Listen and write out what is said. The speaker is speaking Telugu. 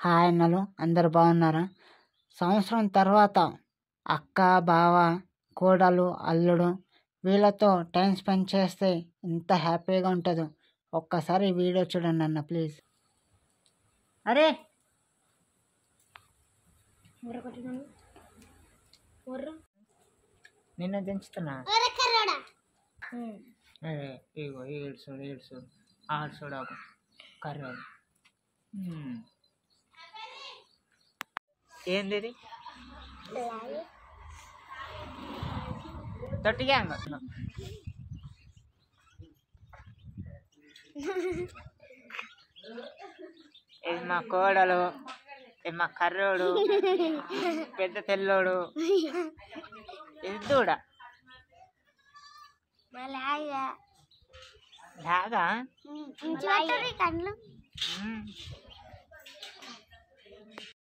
హాయ్ అన్నలు, అందరు బాగున్నారా? సంవత్సరం తర్వాత అక్క, బావ, కోడలు, అల్లుడు వీళ్ళతో టైం స్పెండ్ చేస్తే ఎంత హ్యాపీగా ఉంటుందో ఒక్కసారి వీడియో చూడండి అన్న ప్లీజ్. అరే నిన్న దించుతున్నా. అరే ఇగో ఏడ్చుడు ఆడ్చుడు కర్ర ఏంది ఇది? తొట్టిగా ఇది మా కోడలు, ఇది మా కర్రోడు, పెద్ద తెల్లోడు, ఇది దూడ. లాగా